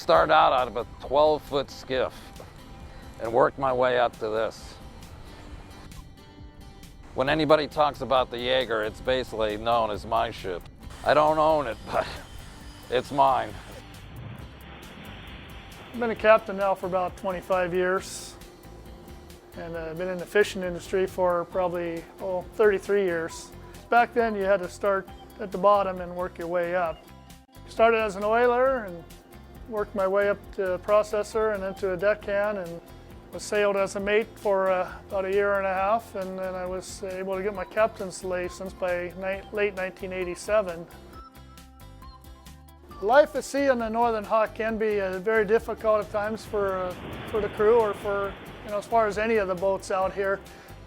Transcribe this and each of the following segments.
started out of a 12-foot skiff and worked my way up to this. When anybody talks about the Jaeger, it's basically known as my ship. I don't own it, but it's mine. I've been a captain now for about 25 years, and I've been in the fishing industry for probably 33 years. Back then you had to start at the bottom and work your way up. Started as an oiler and worked my way up to a processor and then to a deckhand, and was sailed as a mate for about a year and a half, and then I was able to get my captain's license by late 1987. Life at sea on the Northern Hawk can be very difficult at times for the crew, or for, as far as any of the boats out here.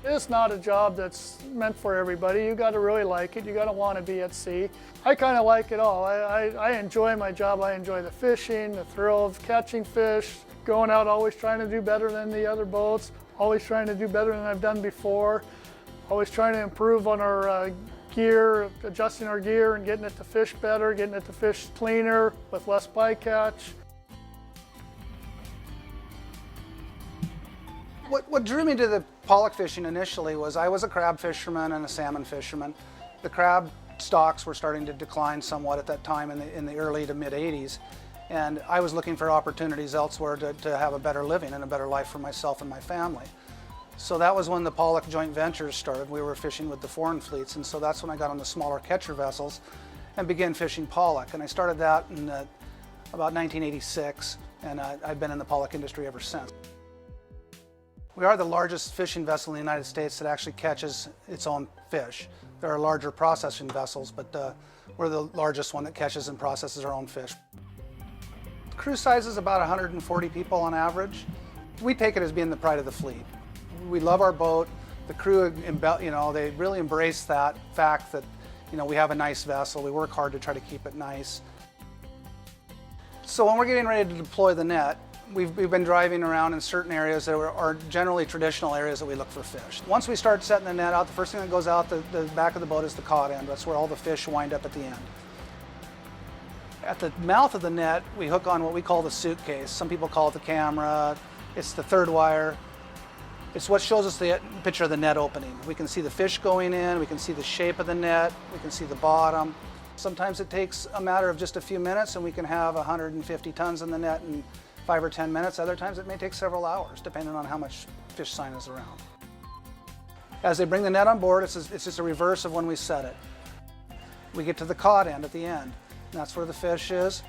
It's not a job that's meant for everybody. You got to really like it. You got to want to be at sea. I kind of like it all. I enjoy my job. I enjoy the fishing, the thrill of catching fish, going out always trying to do better than the other boats, always trying to do better than I've done before, always trying to improve on our gear, adjusting our gear and getting it to fish better, getting it to fish cleaner with less bycatch. What drew me to the pollock fishing initially was I was a crab fisherman and a salmon fisherman. The crab stocks were starting to decline somewhat at that time in the early to mid 80s, and I was looking for opportunities elsewhere to have a better living and a better life for myself and my family. So that was when the pollock joint ventures started. We were fishing with the foreign fleets, and so that's when I got on the smaller catcher vessels and began fishing pollock. And I started that in about 1986, and I've been in the pollock industry ever since. We are the largest fishing vessel in the United States that actually catches its own fish. There are larger processing vessels, but we're the largest one that catches and processes our own fish. The crew size is about 140 people on average. We take it as being the pride of the fleet. We love our boat. The crew, they really embrace that fact that, we have a nice vessel. We work hard to try to keep it nice. So when we're getting ready to deploy the net, we've been driving around in certain areas that are generally traditional areas that we look for fish. Once we start setting the net out, the first thing that goes out the back of the boat is the cod end. That's where all the fish wind up at the end. At the mouth of the net, we hook on what we call the suitcase. Some people call it the camera. It's the third wire. It's what shows us the picture of the net opening. We can see the fish going in, we can see the shape of the net, we can see the bottom. Sometimes it takes a matter of just a few minutes and we can have 150 tons in the net in 5 or 10 minutes. Other times it may take several hours, depending on how much fish sign is around. As they bring the net on board, it's just a reverse of when we set it. We get to the cod end at the end, and that's where the fish is.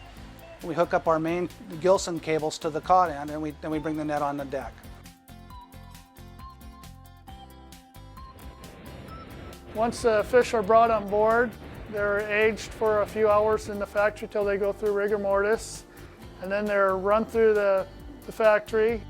We hook up our main Gilson cables to the cod end, and then we bring the net on the deck. Once the fish are brought on board, they're aged for a few hours in the factory till they go through rigor mortis, and then they're run through the factory.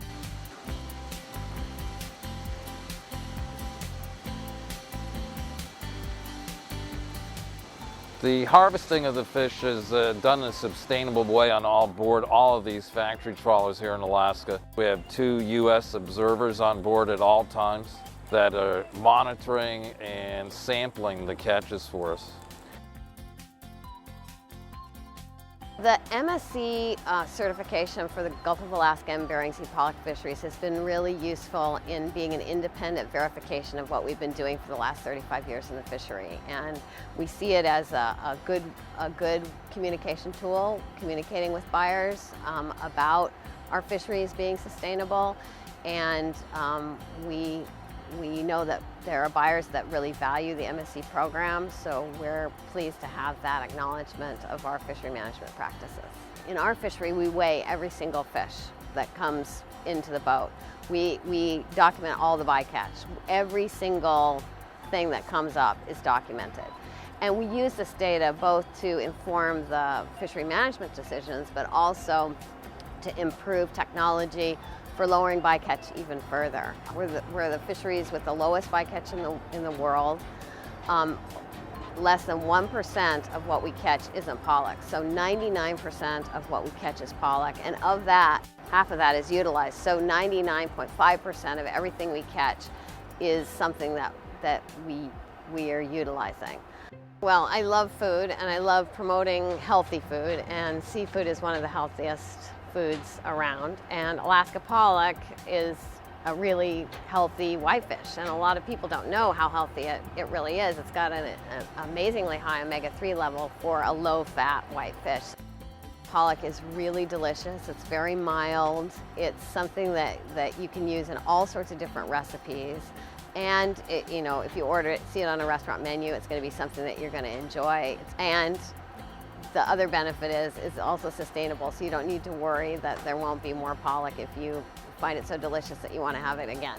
The harvesting of the fish is done in a sustainable way on board all of these factory trawlers here in Alaska. We have 2 U.S. observers on board at all times that are monitoring and sampling the catches for us. The MSC certification for the Gulf of Alaska and Bering Sea pollock fisheries has been really useful in being an independent verification of what we've been doing for the last 35 years in the fishery. And we see it as a good communication tool, communicating with buyers about our fisheries being sustainable. And we know that there are buyers that really value the MSC program, so we're pleased to have that acknowledgement of our fishery management practices. In our fishery, we weigh every single fish that comes into the boat. We document all the bycatch. Every single thing that comes up is documented. And we use this data both to inform the fishery management decisions, but also to improve technology for lowering bycatch even further. We're the fisheries with the lowest bycatch in the world. Less than 1% of what we catch isn't pollock. So 99% of what we catch is pollock, and of that, half of that is utilized. So 99.5% of everything we catch is something that we are utilizing. Well, I love food and I love promoting healthy food, and seafood is one of the healthiest foods around, and Alaska pollock is a really healthy whitefish, and a lot of people don't know how healthy it really is. It's got an amazingly high omega-3 level for a low-fat whitefish. Pollock is really delicious. It's very mild. It's something that you can use in all sorts of different recipes. And you know, if you order it, see it on a restaurant menu, it's going to be something that you're going to enjoy. And the other benefit is it's also sustainable, so you don't need to worry that there won't be more pollock if you find it so delicious that you want to have it again.